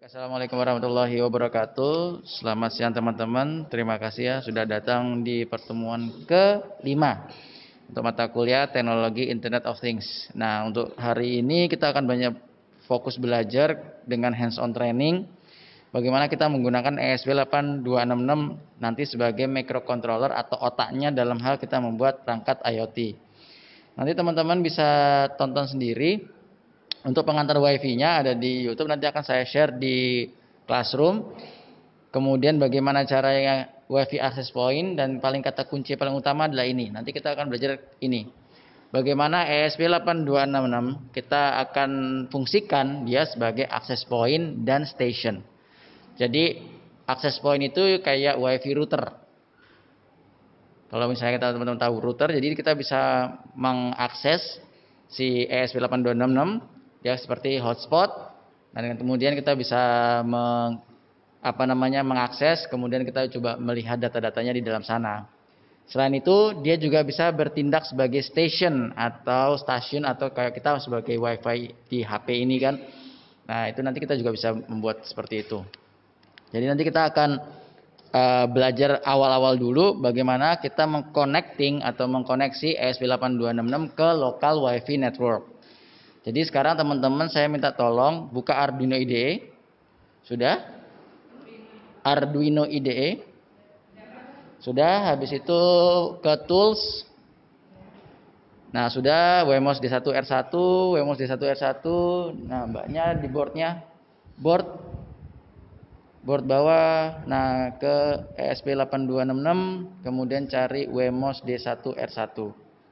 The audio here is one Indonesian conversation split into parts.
Assalamualaikum warahmatullahi wabarakatuh. Selamat siang teman-teman. Terima kasih ya sudah datang di pertemuan ke-5 untuk mata kuliah Teknologi Internet of Things. Nah, untuk hari ini kita akan banyak fokus belajar dengan hands-on training bagaimana kita menggunakan ESP8266 nanti sebagai microcontroller atau otaknya dalam hal kita membuat perangkat IoT. Nanti teman-teman bisa tonton sendiri. Untuk pengantar wifi-nya ada di YouTube, nanti akan saya share di Classroom. Kemudian bagaimana caranya wifi access point, dan paling kata kunci paling utama adalah ini. Nanti kita akan belajar ini. Bagaimana ESP8266 kita akan fungsikan dia sebagai access point dan station. Jadi access point itu kayak wifi router. Kalau misalnya teman-teman tahu router, jadi kita bisa mengakses si ESP8266 ya seperti hotspot, dan kemudian kita bisa mengakses, kemudian kita coba melihat data-datanya di dalam sana. Selain itu dia juga bisa bertindak sebagai station atau stasiun, atau kayak kita sebagai wifi di HP ini kan. Nah itu nanti kita juga bisa membuat seperti itu. Jadi nanti kita akan belajar awal-awal dulu bagaimana kita mengkoneksi ESP8266 ke local wifi network. Jadi sekarang teman-teman saya minta tolong buka Arduino IDE. Sudah? Arduino IDE. Sudah, habis itu ke tools. Nah, sudah Wemos D1R1, Wemos D1R1. Nah, mbaknya di boardnya. Board bawah. Nah, ke ESP8266, kemudian cari Wemos D1R1.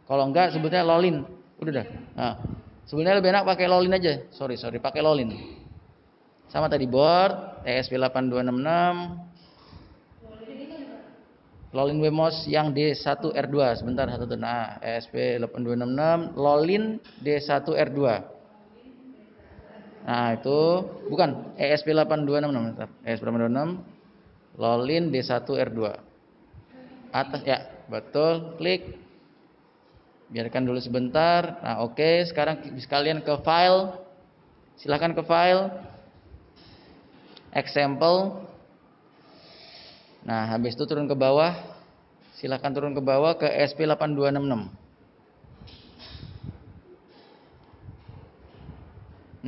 Kalau enggak sebetulnya Lolin. Udah dah. Nah, sebenarnya lebih enak pakai Lolin aja. Sorry, pakai Lolin. Sama tadi board ESP8266. Lolin Wemos yang D1R2. Sebentar satu. Nah, ESP8266 Lolin D1R2. Nah, itu bukan ESP8266. ESP8266 Lolin D1R2. Atas ya, betul. Klik. Biarkan dulu sebentar. Nah, oke. Sekarang sekalian ke file. Silahkan ke file. Example. Nah, habis itu turun ke bawah. Silahkan turun ke bawah ke ESP8266.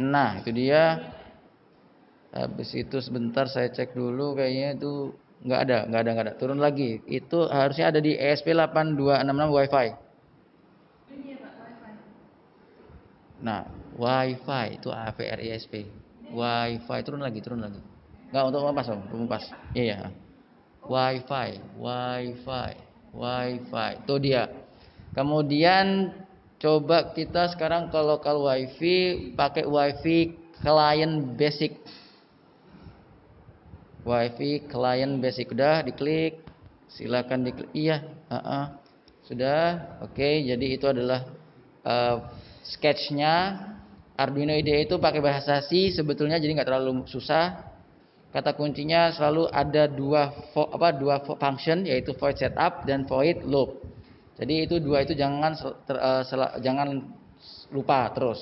Nah, itu dia. Habis itu sebentar saya cek dulu, kayaknya itu nggak ada. Turun lagi. Itu harusnya ada di ESP8266 Wi-Fi. Nah, Wi-Fi itu AVRISP. Wi-Fi turun lagi. Nggak, untuk mengepas. Iya. Wi-Fi. Itu dia. Kemudian coba kita sekarang ke local wifi, pakai wifi client basic. Wifi client basic udah diklik. Silakan diklik. Iya, sudah. Oke, jadi itu adalah sketchnya. Arduino IDE itu pakai bahasa C sebetulnya, jadi nggak terlalu susah. Kata kuncinya selalu ada dua function, yaitu void setup dan void loop. Jadi itu dua itu jangan lupa terus.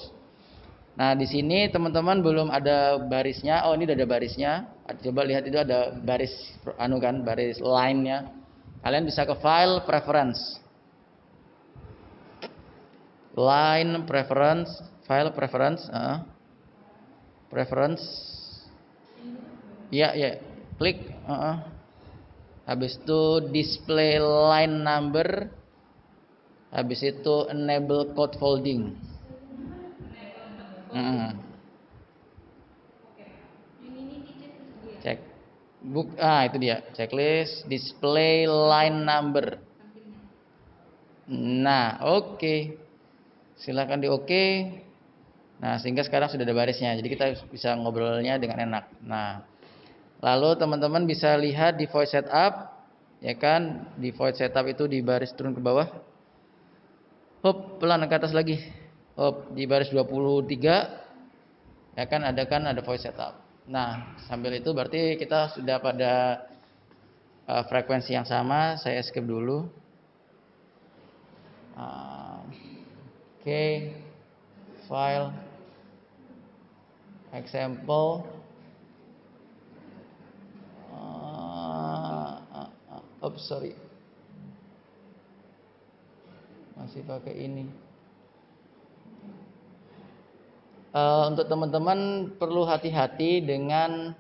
Nah, di sini teman-teman belum ada barisnya. Oh, ini udah ada barisnya. Coba lihat, itu ada baris baris line-nya. Kalian bisa ke file preference. Line preference, file preference, preference. Ya, klik. Habis itu display line number. Habis itu enable code folding. Cek. Itu dia. Checklist display line number. Nah, oke. Silakan di oke. Nah, sehingga sekarang sudah ada barisnya. Jadi kita bisa ngobrolnya dengan enak. Nah, lalu teman-teman bisa lihat di void setup, ya kan? Di void setup itu di baris turun ke bawah. Hop, pelan ke atas lagi. Hop, di baris 23, ya kan ada void setup. Nah, sambil itu berarti kita sudah pada frekuensi yang sama. Saya skip dulu. File example. Oops, sorry. Masih pakai ini. Untuk teman-teman perlu hati-hati dengan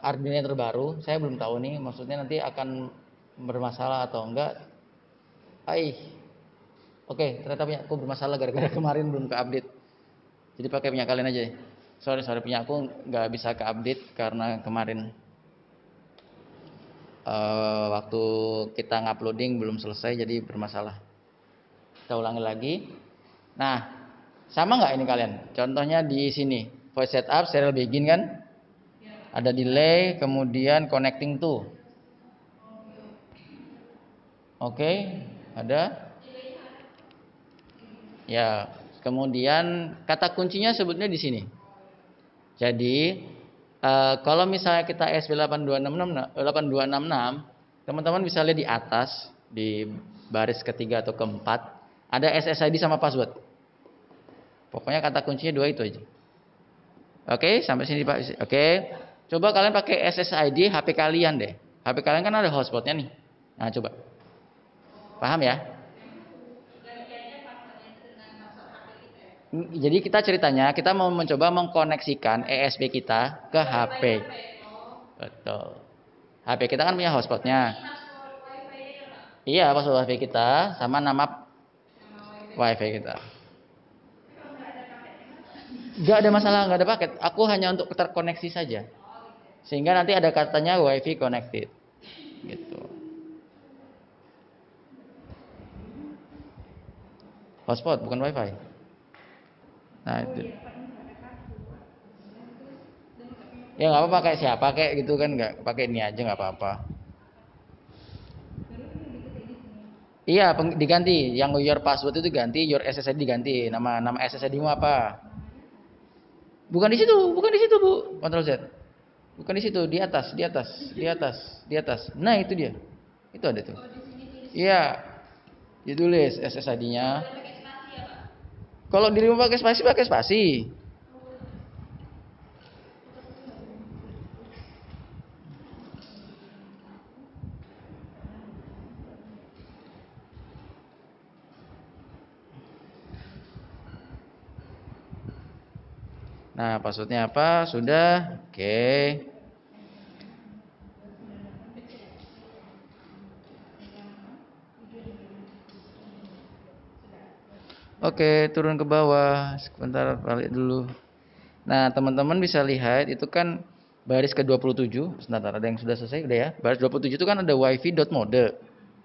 Arduino yang terbaru. Saya belum tahu nih, maksudnya nanti akan bermasalah atau enggak. Oke, ternyata punya aku bermasalah gara-gara kemarin belum ke-update. Jadi pakai punya kalian aja. Sorry, punya aku nggak bisa ke-update karena kemarin waktu kita nguploading belum selesai, jadi bermasalah. Kita ulangi lagi. Nah, sama nggak ini kalian? Contohnya di sini, voice setup, serial begin kan? Ada delay, kemudian connecting to. Oke, ada. Ya, kemudian kata kuncinya sebetulnya di sini. Jadi kalau misalnya kita ESP8266, teman-teman bisa lihat di atas di baris ketiga atau keempat ada SSID sama password. Pokoknya kata kuncinya dua itu aja. Oke, sampai sini Pak. Oke, coba kalian pakai SSID HP kalian deh. HP kalian kan ada hotspotnya nih. Nah coba, paham ya? Jadi kita ceritanya kita mau mencoba mengkoneksikan ESP kita ke HP. Betul. HP kita kan punya hotspotnya. Iya, password WiFi kita sama nama WiFi kita. Gak ada masalah, gak ada paket. Aku hanya untuk terkoneksi saja. Sehingga nanti ada katanya WiFi connected. Gitu. Hotspot bukan WiFi. Nah itu. Ya nggak apa-apa pakai siapa kayak gitu kan, nggak pakai ini aja nggak apa-apa. Iya, diganti. Yang your password itu ganti, your SSID diganti. Nama SSID-mu apa? Bukan di situ, bukan di situ, Bu. Ctrl Z. Bukan di situ, di atas, di atas, di atas, di atas. Nah, itu dia. Itu ada tuh. Iya. Ditulis SSID-nya. Kalau dirimu pakai spasi, pakai spasi. Nah, passwordnya apa? Sudah. Oke. Oke, turun ke bawah. Sebentar, balik dulu. Nah, teman-teman bisa lihat itu kan baris ke-27. Sebentar, ada yang sudah selesai udah ya. Baris 27 itu kan ada wifi.mode.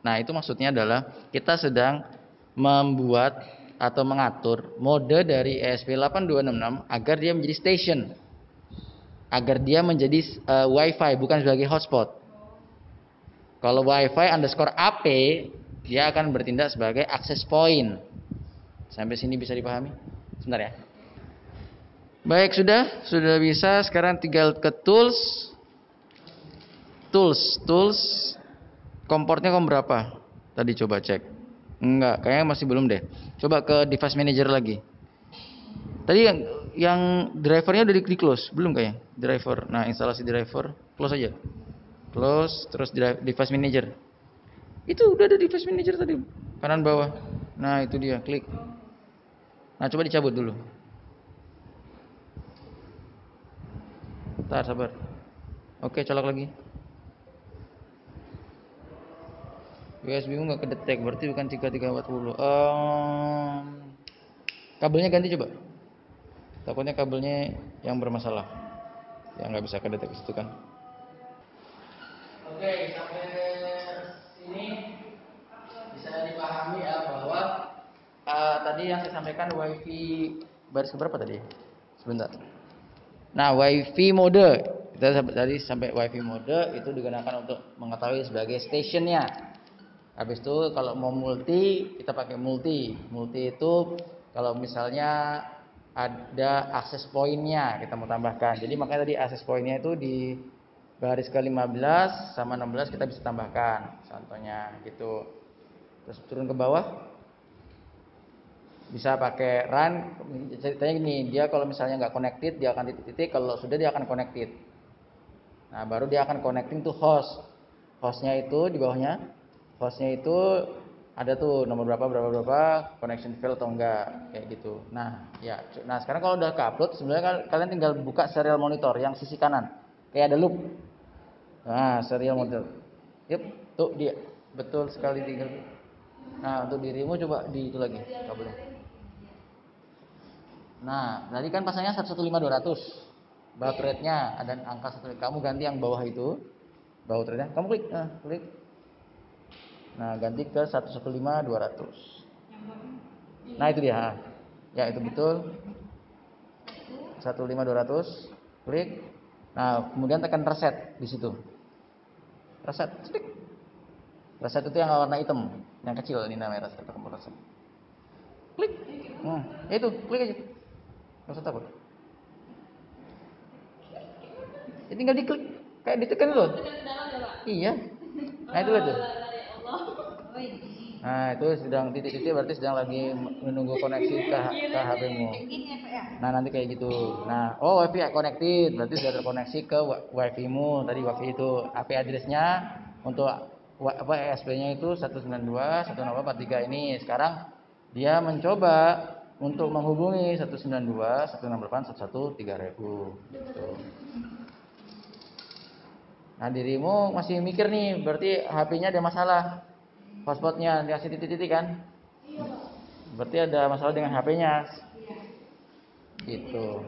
Nah, itu maksudnya adalah kita sedang membuat atau mengatur mode dari ESP8266 agar dia menjadi station. Agar dia menjadi wifi bukan sebagai hotspot. Kalau wifi underscore AP dia akan bertindak sebagai access point. Sampai sini bisa dipahami? Sebentar ya. Baik, sudah bisa. Sekarang tinggal ke tools. Komportnya berapa? Tadi coba cek. Enggak, kayaknya masih belum deh. Coba ke device manager lagi. Tadi yang drivernya udah di close, belum kayaknya? Driver. Nah, instalasi driver, close aja. Close, terus device manager. Itu udah ada device manager tadi, kanan bawah. Nah, itu dia, klik. Nah, coba dicabut dulu. Bentar, sabar. Oke, colok lagi. USB-mu nggak kedetek, berarti bukan 3340. Kabelnya ganti coba. Takutnya kabelnya yang bermasalah, yang nggak bisa kedetek itu kan. Oke, sampai sini bisa dipahami ya bahwa tadi yang saya sampaikan WiFi baris keberapa tadi? Sebentar. Nah, WiFi mode kita tadi sampai WiFi mode itu digunakan untuk mengetahui sebagai stationnya. Habis itu kalau mau multi kita pakai multi. Multi itu kalau misalnya ada akses pointnya kita mau tambahkan. Jadi makanya tadi akses pointnya itu di baris ke-15 sama 16 kita bisa tambahkan. Contohnya gitu. Terus turun ke bawah. Bisa pakai run. Ceritanya gini, dia kalau misalnya nggak connected dia akan titik-titik. Kalau sudah dia akan connected. Nah baru dia akan connecting to host. Hostnya itu di bawahnya, hostnya itu ada tuh nomor berapa berapa berapa, connection fail atau enggak, kayak gitu. Nah ya, nah sekarang kalau udah ke-upload sebenarnya kalian tinggal buka serial monitor yang sisi kanan, kayak ada loop. Nah serial monitor, yep, tuh dia, betul sekali tinggal. Nah untuk dirimu coba di itu lagi kabelnya. Nah tadi kan pasangnya 115.200, baud rate-nya ada angka 1, kamu ganti yang bawah itu, baud rate-nya kamu klik, nah klik. Nah, ganti ke 115.200. Nah, itu dia. Ya, itu betul. 115.200. Klik. Nah, kemudian tekan reset di situ. Reset. Klik. Reset itu yang warna hitam, yang kecil ini namanya reset. Kamu reset. Klik. Itu, klik aja. Enggak usah takut. Ya, tinggal diklik. Kayak ditekan dulu. Iya. Nah, itu tuh. Nah itu sedang titik-titik berarti sedang lagi menunggu koneksi ke HP-mu. Nah nanti kayak gitu. Nah WiFi connected berarti sudah terkoneksi ke WiFi-mu. Tadi WiFi itu IP address-nya untuk ESP-nya itu 192.168.3 ini. Sekarang dia mencoba untuk menghubungi 192.168.113.000 gitu. Nah dirimu masih mikir nih berarti HP-nya ada masalah. Hotspotnya dikasih titik-titik kan? Berarti ada masalah dengan HP-nya. Gitu.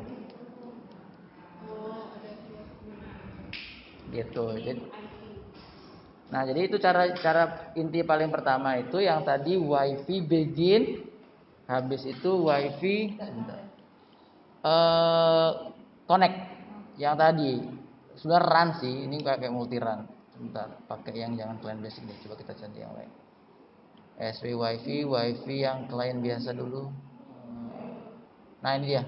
Gitu. Jadi itu cara inti paling pertama itu yang tadi WiFi begin, habis itu WiFi connect. Yang tadi sudah run sih, ini kayak multi run. Sebentar, pakai yang jangan client basic deh. Coba kita cari yang lain. SP WiFi yang klien biasa dulu. Nah ini dia.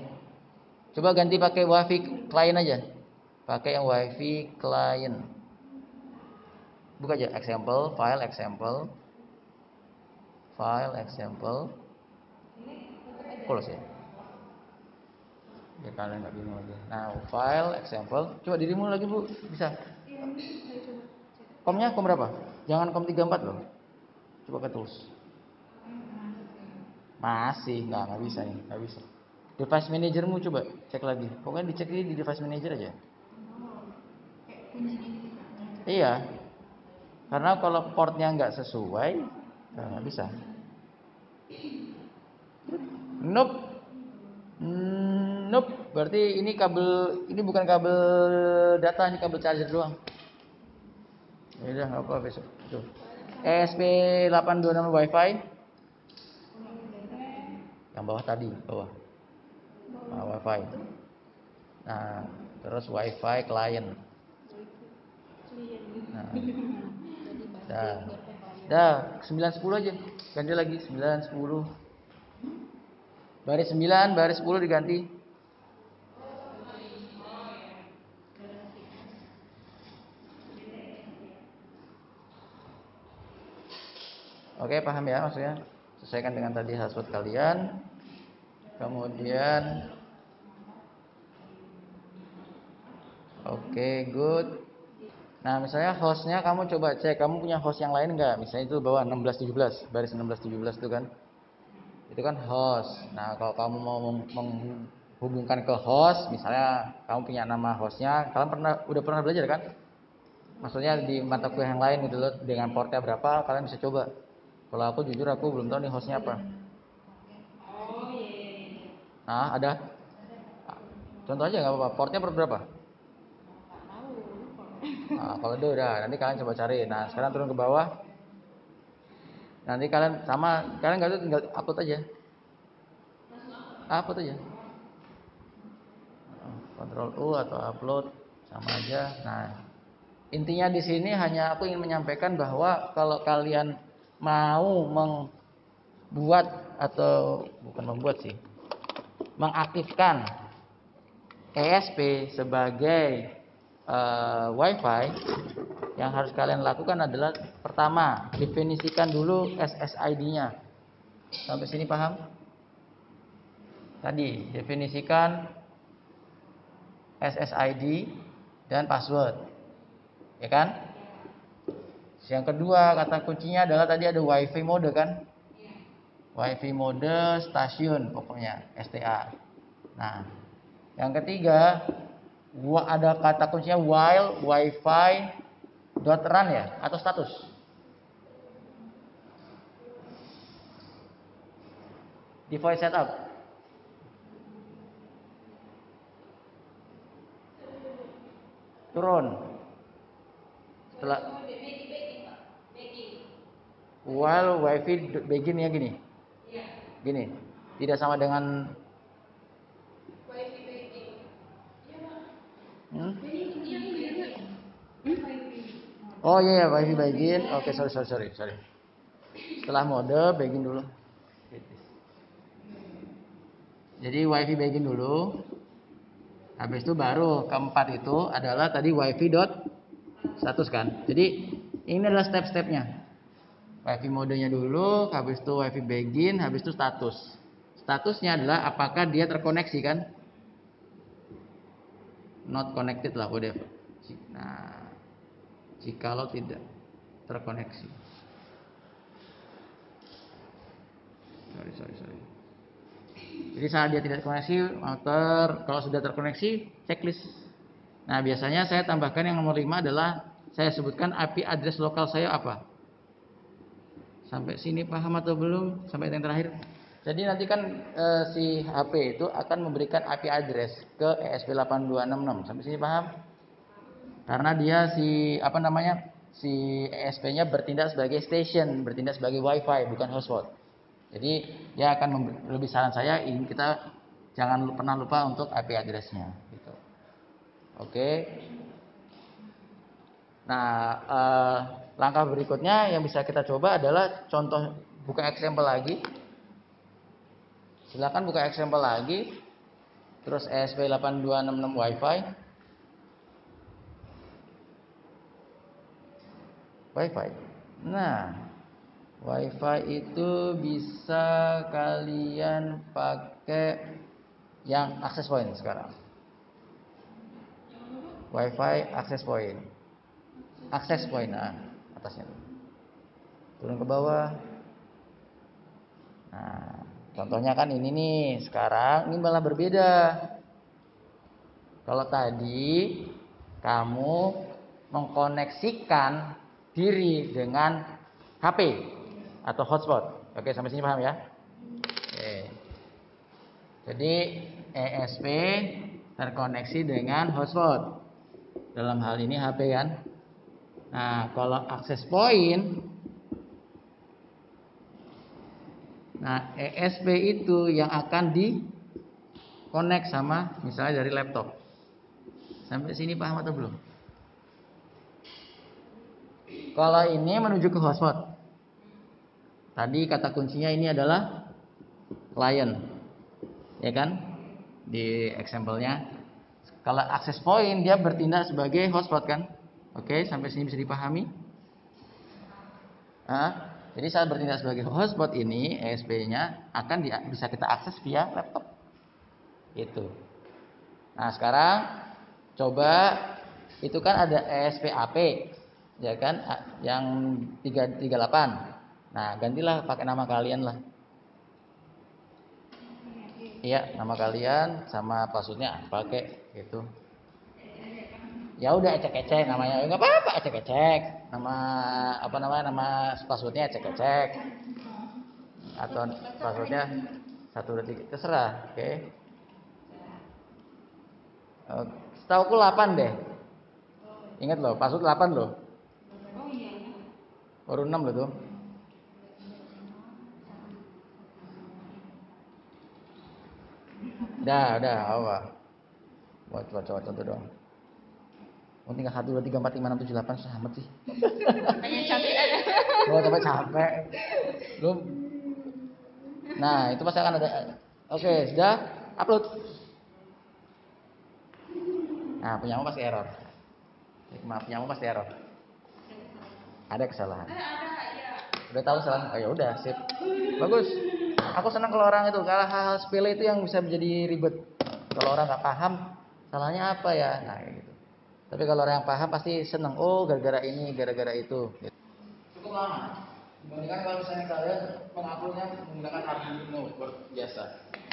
Coba ganti pakai WiFi klien aja. Pakai yang WiFi klien. Buka aja example, file example. Close ya. Ya kalian nggak bingung lagi. Nah file example. Coba dirimu lagi bu, bisa. Komnya kom berapa? Jangan kom 34 loh. Coba ke tools. Masih nggak bisa nih, nggak bisa. Device managermu coba cek lagi. Pokoknya dicek di device manager aja. Iya. Karena kalau portnya nggak sesuai, nggak bisa. Nope. Nope. Berarti ini kabel, ini bukan kabel data, ini kabel charger doang. Ya udah nggak apa besok. Tuh. ESP826 WiFi. Yang bawah tadi, bawah. Nah, WiFi. Nah, terus WiFi client. Nah. Dah 910 aja. Ganti lagi 910. Baris 9, baris 10 diganti. Oke, paham ya maksudnya? Sesuaikan dengan tadi hotspot kalian. Kemudian oke, good. Nah, misalnya hostnya kamu coba cek, kamu punya host yang lain enggak? Misalnya itu bawah 1617, baris 1617 itu kan. Itu kan host. Nah, kalau kamu mau menghubungkan ke host, misalnya kamu punya nama hostnya, kalian udah pernah belajar kan? Maksudnya di mata kuliah yang lain gitu loh, dengan portnya berapa, kalian bisa coba. Kalau aku jujur aku belum tahu nih hostnya apa. Nah, ada. Contoh aja nggak apa-apa. Portnya berapa? Nah, kalau itu udah, nanti kalian coba cari. Nah, sekarang turun ke bawah. Nanti kalian sama, kalian nggak tuh tinggal upload aja. Upload aja. Ctrl U atau upload sama aja. Nah, intinya di sini hanya aku ingin menyampaikan bahwa kalau kalian mau membuat atau bukan membuat sih, mengaktifkan ESP sebagai WiFi, yang harus kalian lakukan adalah pertama, definisikan dulu SSID-nya. Sampai sini paham? Tadi definisikan SSID dan password. Ya kan? Yang kedua kata kuncinya adalah tadi ada WiFi mode kan? WiFi mode stasiun pokoknya STA. Nah, yang ketiga ada kata kuncinya while WiFi dot run ya atau status. Device setup. Turun. Setelah while WiFi begin ya gini. Gini. Tidak sama dengan Oh iya, WiFi begin. Oke, sorry. Setelah mode begin dulu. Jadi WiFi begin dulu. Habis itu baru keempat itu adalah tadi WiFi dot status kan. Jadi ini adalah step-stepnya. WiFi modenya dulu, habis itu WiFi begin, habis itu status. Statusnya adalah apakah dia terkoneksi kan? Not connected lah, whatever. Nah, jikalau tidak terkoneksi. Sorry. Jadi saat dia tidak terkoneksi, kalau sudah terkoneksi, checklist. Nah, biasanya saya tambahkan yang nomor 5 adalah saya sebutkan IP address lokal saya apa. Sampai sini paham atau belum? Sampai yang terakhir. Jadi nanti kan si HP itu akan memberikan IP address ke ESP8266. Sampai sini paham? Karena dia si ESP-nya bertindak sebagai station, bertindak sebagai WiFi, bukan hotspot. Jadi dia akan lebih saran saya ini kita jangan pernah lupa untuk IP address-nya gitu. Oke. Nah, langkah berikutnya yang bisa kita coba adalah contoh buka example lagi. Silakan buka example lagi. Terus ESP8266 WiFi. Nah, WiFi itu bisa kalian pakai yang access point sekarang. WiFi access point. Nah, atasnya. Turun ke bawah. Nah, contohnya kan ini nih. Sekarang ini malah berbeda. Kalau tadi kamu mengkoneksikan diri dengan HP atau hotspot. Oke, sampai sini paham ya? Oke. Jadi ESP terkoneksi dengan hotspot. Dalam hal ini HP kan. Nah, kalau access point, nah ESP itu yang akan di-connect sama misalnya dari laptop. Sampai sini paham atau belum? Kalau ini menuju ke hotspot. Tadi kata kuncinya ini adalah client. Ya kan? Di example-nya. Kalau access point dia bertindak sebagai hotspot kan? Oke, sampai sini bisa dipahami? Jadi saat bertindak sebagai hotspot ini ESP-nya akan bisa kita akses via laptop. Gitu. Nah, sekarang coba itu kan ada ESP AP ya kan yang 338. Nah, gantilah pakai nama kalian lah. Iya, nama kalian sama passwordnya pakai gitu. Ya udah ecek-ecek namanya. Enggak apa-apa ecek-ecek. Nama passwordnya ecek-ecek. Atau passwordnya 1 2 3 terserah, oke. Setauku 8 deh. Ingat loh, password 8 loh. Baru 6 loh tuh. Udah, apa? Coba contoh dong. Oh, tinggal 1 2 3 4 5 6 7 8 sama sih. Hanya capek aja. Oh, capek. Belum. Nah, itu pasti akan ada. Oke, sudah upload. Nah, punyamu pasti error. Maaf, punyamu pasti error. Ada kesalahan. Udah tahu kesalahan? Oh ya udah, sip. Bagus. Aku senang kalau orang itu, kalau hal-hal sepele itu yang bisa menjadi ribet. Kalau orang nggak paham, salahnya apa ya? Nah, kayak gitu. Tapi kalau orang yang paham pasti senang. Oh, gara-gara ini, gara-gara itu. Dibandingkan kalau misalnya kalian menguploadnya menggunakan Arduino Word biasa.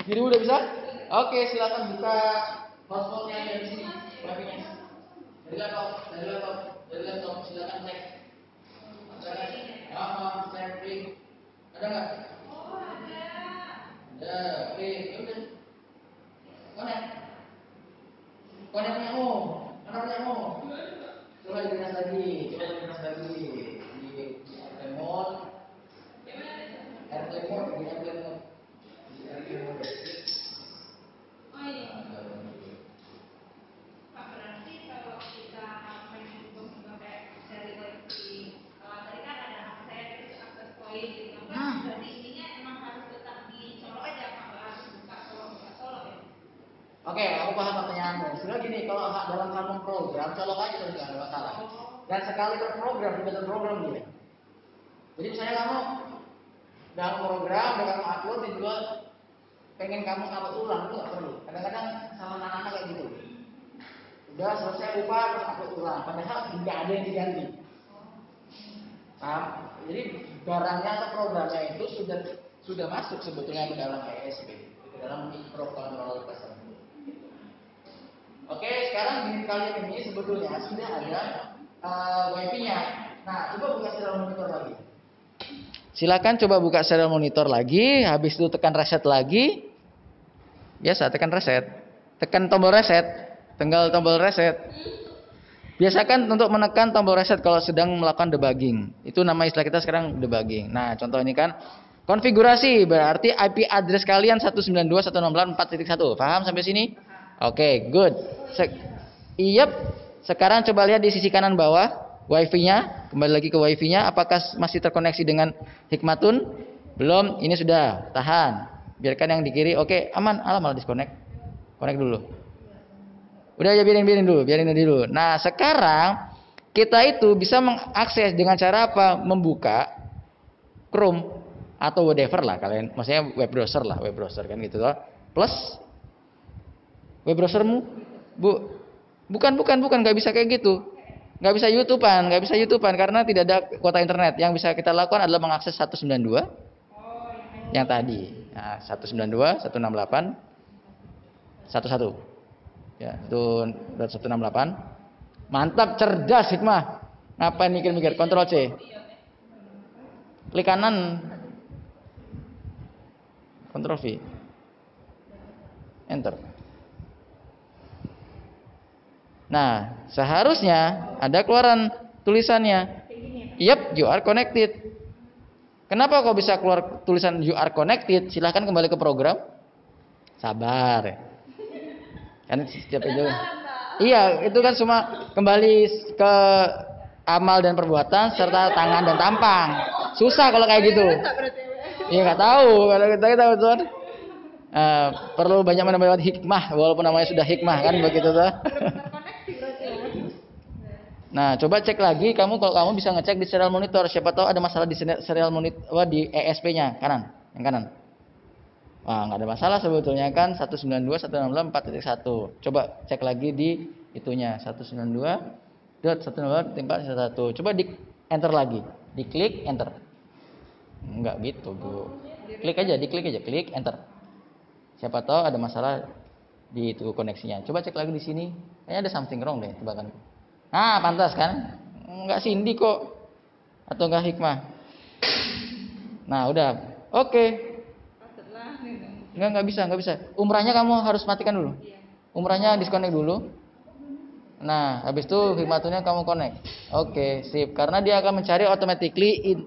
Jadi udah bisa? Oke, silakan buka hotspotnya dari sini, wifi-nya. Dari laptop, silakan cek. Cek klik. Ada nggak? Ada, klik. Ya udah. Connect. Connect-nya Coba dinas lagi. Di airplane mode. Oh ini. Pak, berarti kalau kita pengen buka kayak dari wifi, kalau tadi kan ada akses poin gitu kan, berarti ininya emang harus tetap dicolok aja, Pak, harus buka colok ya. Oke, aku paham pertanyaanmu. Sebenarnya gini, kalau dalam kamu program, colok aja terus nggak ada masalah. Dan sekali berprogram, tidak terprogram dia. Jadi misalnya kamu dalam program, udah kamu upload, juga pengen kamu upload ulang, itu nggak perlu. Kadang-kadang sama anak-anak kayak gitu. Udah selesai lupa, terus upload ulang. Padahal tidak ada yang diganti. Paham? Jadi barangnya atau programnya itu sudah masuk sebetulnya ke dalam ESP, ke dalam microcontroller tersebut. Oke, sekarang di kalian ini sebetulnya sudah ada wifi-nya. Nah, coba buka serial monitor lagi. Silakan coba buka serial monitor lagi, habis itu tekan reset lagi. Biasa tekan reset. Tekan tombol reset, tinggal tombol reset. Biasakan untuk menekan tombol reset kalau sedang melakukan debugging. Itu nama istilah kita sekarang debugging. Nah, contoh ini kan konfigurasi, berarti IP address kalian 192.168.4.1. Paham sampai sini? Oke, good. Sekarang coba lihat di sisi kanan bawah wifi-nya, kembali lagi ke wifi-nya, apakah masih terkoneksi dengan Hikmatun? Belum, ini sudah. Tahan. Biarkan yang di kiri. Oke, aman. Malah disconnect. Connect dulu. Udah ya, biarin dulu. Nah, sekarang kita itu bisa mengakses dengan cara apa? Membuka Chrome atau whatever lah kalian, maksudnya web browser kan gitu loh. Plus web browsermu, bukan, nggak bisa kayak gitu, nggak bisa YouTubean karena tidak ada kuota internet. Yang bisa kita lakukan adalah mengakses 192 yang tadi, nah, 192, 168, 11, ya itu 168. Mantap, cerdas Hikmah. Ngapain mikir-mikir? Ctrl C, klik kanan, Ctrl V, enter. Nah, seharusnya ada keluaran tulisannya. Yep, you are connected. Kenapa kok bisa keluar tulisan you are connected? Silahkan kembali ke program. Sabar. Kan setiap itu. Iya, itu kan cuma kembali ke amal dan perbuatan serta tangan dan tampang. Susah kalau kayak gitu. Iya, nggak tahu. Kalau kita tahu tuh. Perlu banyak menambah hikmah, walaupun namanya sudah hikmah kan begitu tuh. Nah, coba cek lagi kalau kamu bisa ngecek di serial monitor, siapa tahu ada masalah di serial monitor di ESP-nya yang kanan. Wah, nggak ada masalah sebetulnya kan 192.168.4.1. Coba cek lagi di itunya 192.168.4.1. Coba di enter lagi, diklik enter. Enggak gitu, Bu. Klik aja, klik enter. Siapa tahu ada masalah di itu koneksinya. Coba cek lagi di sini. Kayaknya ada something wrong deh tebakanku. Nah, pantas kan? Enggak Cindy kok. Atau enggak Hikmah. Nah, udah. Oke. Enggak bisa. Umrahnya kamu harus matikan dulu. Umrahnya disconnect dulu. Nah, habis itu Hikmatunnya kamu connect. Oke, sip. Karena dia akan mencari automatically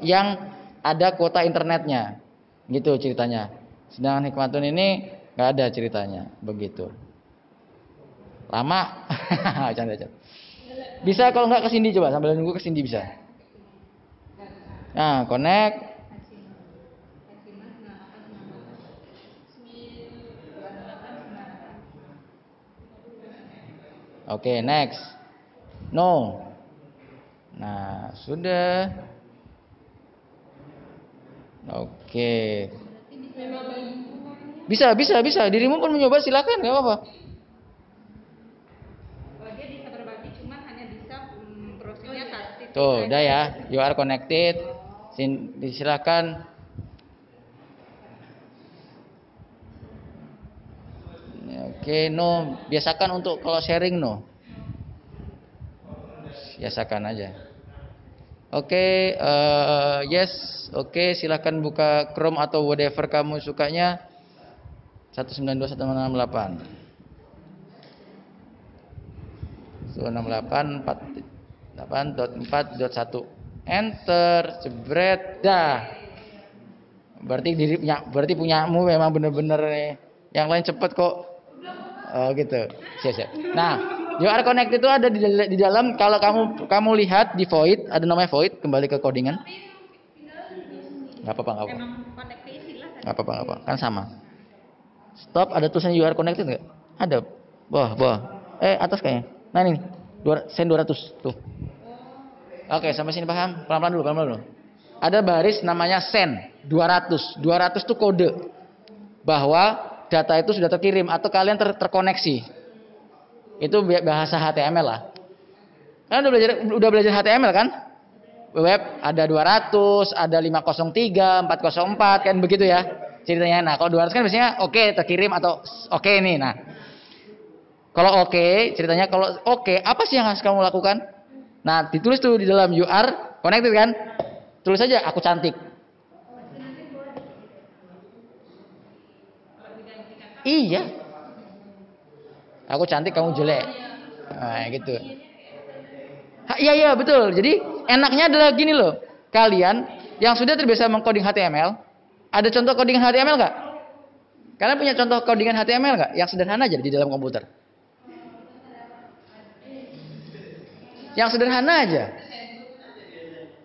yang ada kuota internetnya. Gitu ceritanya. Sedangkan Hikmatun ini enggak ada ceritanya. Begitu. Lama. Canda. Bisa kalau nggak ke Cindy, coba sambil nunggu ke Cindy bisa. Nah, connect. Oke, next. No. Nah, sudah. Oke. Bisa. Dirimu pun mencoba, silakan, nggak apa-apa. Tuh, udah ya. You are connected. Silakan. Oke, no, biasakan untuk kalau sharing no. Biasakan aja. Oke, yes, oke, silakan buka Chrome atau whatever kamu sukanya. 192.168. 168.4.4.1. Enter, jebret, dah. Berarti punyamu memang bener-bener nih. Yang lain cepet kok. Oh gitu. Siap. Nah, UR Connect itu ada di dalam. Kalau kamu lihat di void, ada namanya void. Kembali ke codingan. Nggak apa-apa. Nggak apa-apa. Kan sama. Stop. Ada tulisan UR Connected nggak? Ada. Bawah. Atas kayaknya. Nah ini. Send 200 tuh. Oke, sampai sini paham? Pelan-pelan dulu. Ada baris namanya send 200. 200 itu kode bahwa data itu sudah terkirim atau kalian terkoneksi. Itu bahasa HTML lah. Kalian udah belajar HTML kan? Web ada 200, ada 503, 404 kan begitu ya ceritanya. Nah, kalau 200 kan biasanya oke, terkirim atau oke nih. Nah, kalau oke, ceritanya kalau oke, apa sih yang harus kamu lakukan? Nah, ditulis tuh di dalam UR Connected kan? Tulis aja aku cantik. Iya. Aku cantik, kamu jelek. Nah, gitu. Iya, betul. Jadi, enaknya adalah gini loh. Kalian yang sudah terbiasa mengcoding HTML, ada contoh codingan HTML nggak? Kalian punya contoh codingan HTML nggak? Yang sederhana aja di dalam komputer. Yang sederhana aja.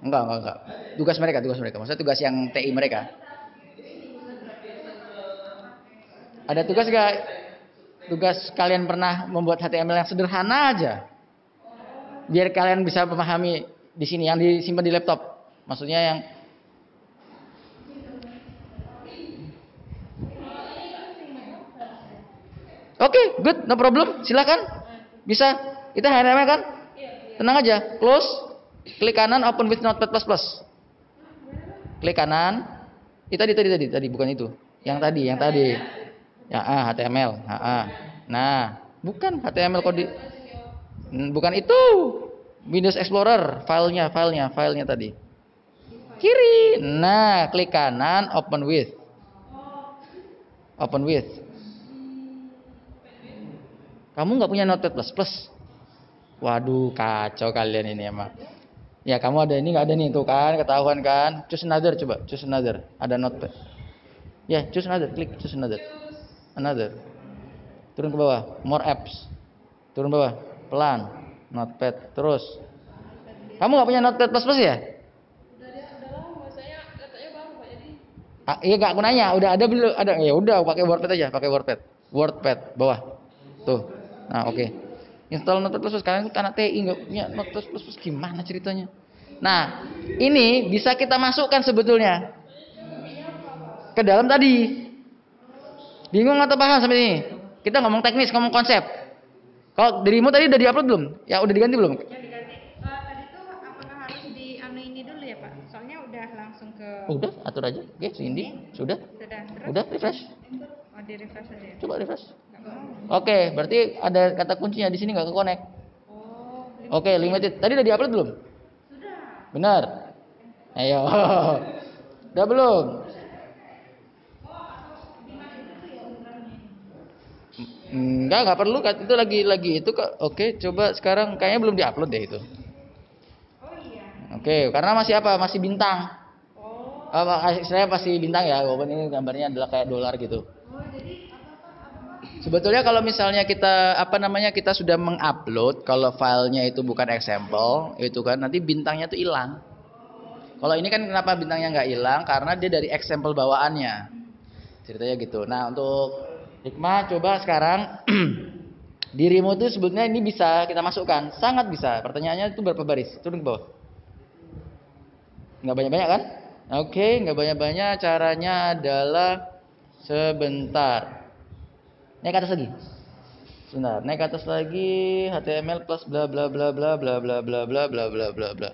Enggak. Tugas mereka. Maksudnya tugas yang TI mereka. Ada tugas gak? Tugas kalian pernah membuat HTML yang sederhana aja. Biar kalian bisa memahami di sini yang disimpan di laptop. Maksudnya yang Oke, good, no problem. Silakan. Bisa. Itu HTML kan? Tenang aja. Close. Klik kanan open with Notepad++. Klik kanan. Tadi bukan itu. Yang tadi. Ya, HTML. Nah, bukan HTML kode. Bukan itu. Windows Explorer, filenya tadi. Kiri. Nah, klik kanan open with. Kamu nggak punya Notepad++? Waduh, kacau kalian ini emang. Ya, kamu ada ini nggak ada nih tuh kan, ketahuan kan? Choose another. Ada Notepad. Ya, choose another. Klik choose another. Turun ke bawah, more apps. Turun bawah, pelan. Notepad, terus. Kamu nggak punya Notepad++ ya? Udah lama, saya katanya baru Pak, jadi. Iya, nggak aku nanya, udah ada belum? Ada. Ya udah, pakai WordPad aja, WordPad bawah. Tuh. Nah, oke. Install Notepad++. Kalian kan anak TI nggak punya Notepad++, gimana ceritanya? Nah, ini bisa kita masukkan sebetulnya ke dalam tadi. Bingung atau paham sampai ini? Kita ngomong teknis, ngomong konsep. Kalau dirimu tadi udah diupload belum? Ya udah diganti belum? Yang diganti. Tadi tuh apakah harus ini dulu ya Pak? Soalnya udah langsung ke. Udah, atur aja. Oke, Cindy. Sudah. Terus? Udah, refresh. Oh, di refresh aja ya? Coba refresh. Nggak mau. Oke, berarti ada kata kuncinya di sini nggak ke connect. Oh, Oke, limited. Tadi udah diupload belum? sudah. Benar. Ayo. Udah belum? Enggak perlu. Itu lagi itu kok. Oke, coba sekarang kayaknya belum diupload deh itu. Oh iya. Oke, karena masih apa? Masih bintang. Oh. Saya pasti bintang ya. Walaupun ini gambarnya adalah kayak dolar gitu. Oh, jadi apa? Sebetulnya kalau misalnya kita sudah mengupload, kalau filenya itu bukan example, itu kan nanti bintangnya tuh hilang. Kalau ini kan kenapa bintangnya nggak hilang? Karena dia dari example bawaannya. Ceritanya gitu. Nah, untuk Hikmah coba sekarang dirimu tuh sebetulnya ini bisa kita masukkan, sangat bisa. Pertanyaannya itu berapa baris? Turun ke bawah. Nggak banyak-banyak kan? Oke, nggak banyak-banyak. Caranya adalah sebentar. Naik ke atas lagi. Sebentar, naik ke atas lagi. HTML plus bla bla bla bla bla bla bla bla bla bla bla bla.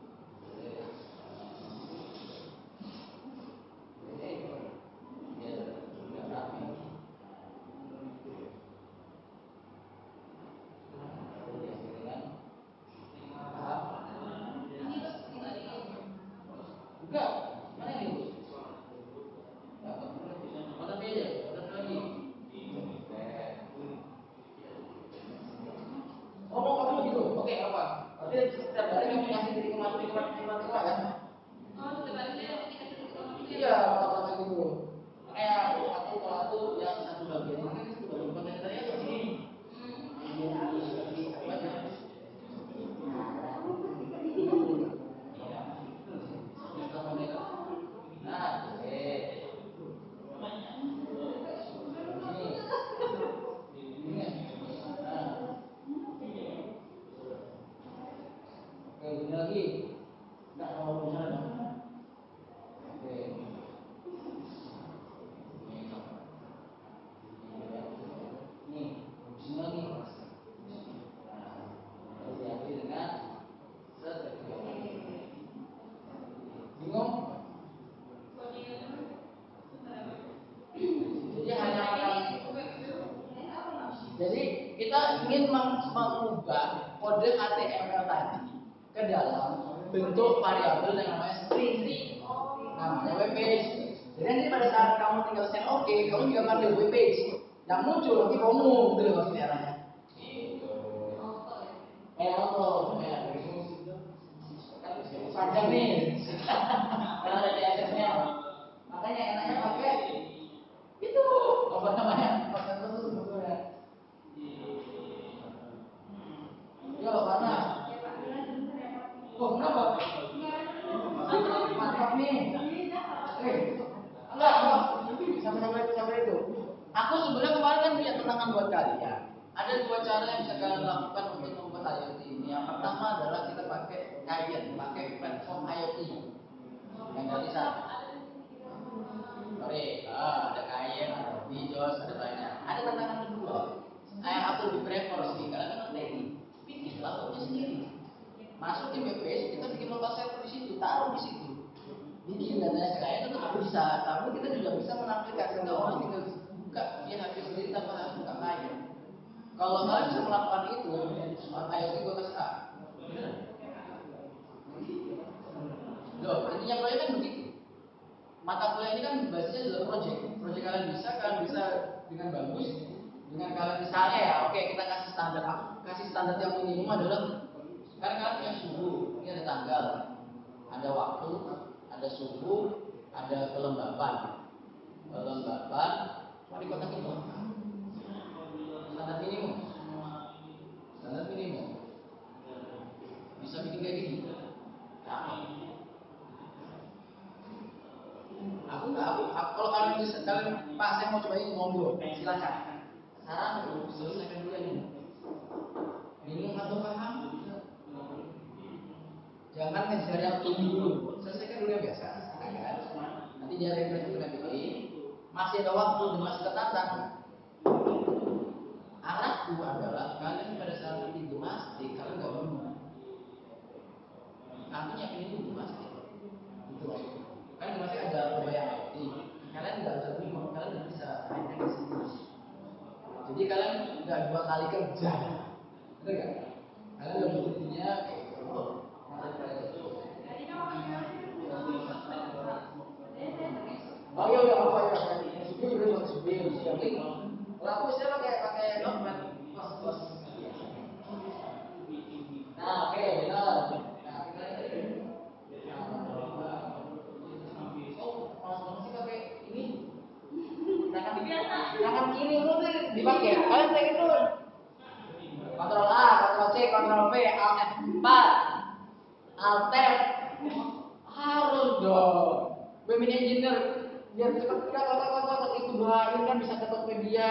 gitu. Makanya aku kalau aku yang satu bagian ini kan satu bagian kontennya ke sini. Ini lagi nggak mau misalnya oke nih sini lagi harus diakhiri dengan bingung jadi hanya jadi kita ingin mengubah kode HTML tadi ke dalam bentuk variabel yang namanya string, namanya web page. Jadi nanti pada saat kamu tinggal send oke, kamu juga panggil web page. Yang muncul nanti kamu gitu loh maksudnya caranya. Auto, ya. Panjang nih, karena ada CSS-nya. Makanya enaknya pakai itu apa namanya? Yo, mana? Oh, kenapa? Mantap nih. Enggak. Sampai itu. Aku sebenarnya kemarin kan punya tantangan buat kalian. Ada dua cara yang bisa kalian lakukan untuk membuat IoT ini. Yang pertama adalah kita pakai Kayen, pakai platform IoT yang gratisan. Sorry, ada Kayen, ada Bijos, ada banyak. Ada tantangan kedua. Aku lebih prefer sih, kalian kan teknik. Bikin laptopnya sendiri. Masukin web page, kita bikin local server di situ, taruh di situ. Bikin datanya kayak itu tetap bisa, tapi kita juga bisa menampilkan sehingga orang tinggal buka dia HP sendiri tanpa harus buka Kayen. Kalau kalian bisa melakukan itu, IoT gue kasih A. Loh, intinya proyek kan begitu. Mata kuliah ini kan basisnya adalah project. Project kalian bisa dengan bagus. Dengan kalian misalnya ya, oke kita kasih standar. Aku kasih standar yang minimum adalah sekarang kalian punya suhu, ini ada tanggal, ada waktu, ada suhu, ada kelembapan. Mau dikotakin dong. Standar minimum. Bisa bikin kayak gini. Aku kalau kalian bisa, kalian pas saya mau coba ini monggo, silakan. Saran selesaikan dulu ini. Bingung atau paham? Jangan ngejar yang tinggi dulu, selesaikan dulu yang biasa. Kan? Nanti dia refresh dengan ini. Masih ada waktu dan masih tertantang. Arahku adalah kalian pada saat nanti gimnastik kalian nggak bingung. Aku nyiapin ini gimnastik. Gitu loh. Kan gimnastik ada kebayang IoT. Kalian nggak usah bingung, kalian bisa mainnya ke situ. Jadi kalian nggak 2 kali kerja, betul nggak? Kalian lebih intinya kayak gitu. Oh iya udah apa ya? Subir udah subir. Kalau aku bisa pakai notepad. Nah, oke, benar. Nah, kita tadi. Masih pakai ini. Tangan kiri itu dipakai. Kalian kayak gitu. Kontrol A, Kontrol C, Kontrol V, Alt F4, Alt Tab. Harus dong. Women engineer biar cepat kita itu doain kan bisa ke Tokopedia.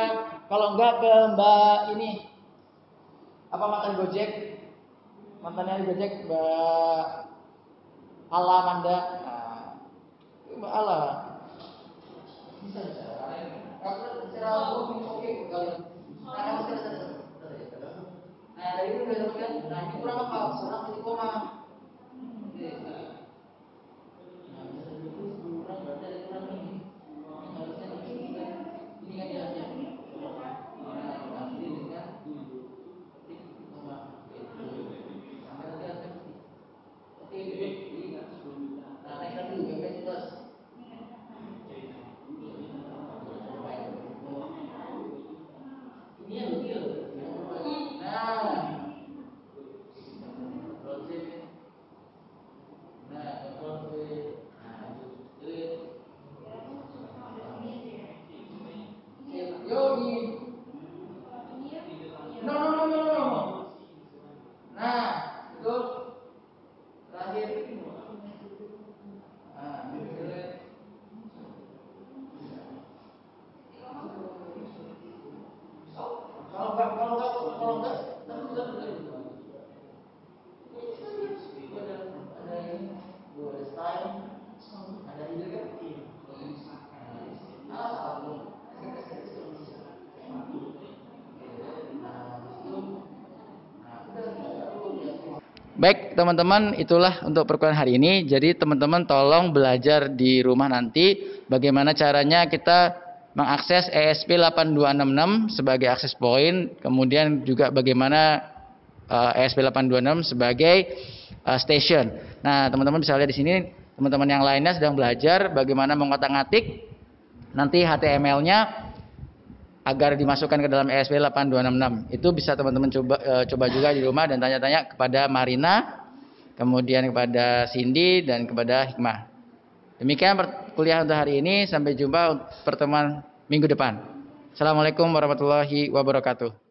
Kalau enggak ke Mbak ini apa mantan Gojek, mantannya Gojek Mbak Ala Manda. Nah, Mbak Ala bisa. Kalau secara umum oke kalian. Nah, nah dari itu udah kan. Nah ini kurang apa? Kurang titik koma. Kurang berarti ada kurang ini. Harusnya ini kan dia. Nanti dengan titik koma. Sampai nanti ada oke. Nah naikkan dulu BPS plus. Yogi. No, no, no, no, no. Nah, betul. Terakhir. Nah, kalau enggak, ada ini, ada style, ada ide kan? Baik teman-teman, itulah untuk perkuliahan hari ini. Jadi teman-teman tolong belajar di rumah nanti bagaimana caranya kita mengakses ESP8266 sebagai akses point, kemudian juga bagaimana ESP826 sebagai station. Nah, teman-teman bisa lihat di sini, teman-teman yang lainnya sedang belajar bagaimana mengotak-ngatik nanti HTML-nya agar dimasukkan ke dalam ESP8266. Itu bisa teman-teman coba juga di rumah dan tanya-tanya kepada Marina, kemudian kepada Cindy dan kepada Hikmah. Demikian kuliah untuk hari ini. Sampai jumpa pertemuan minggu depan. Assalamualaikum warahmatullahi wabarakatuh.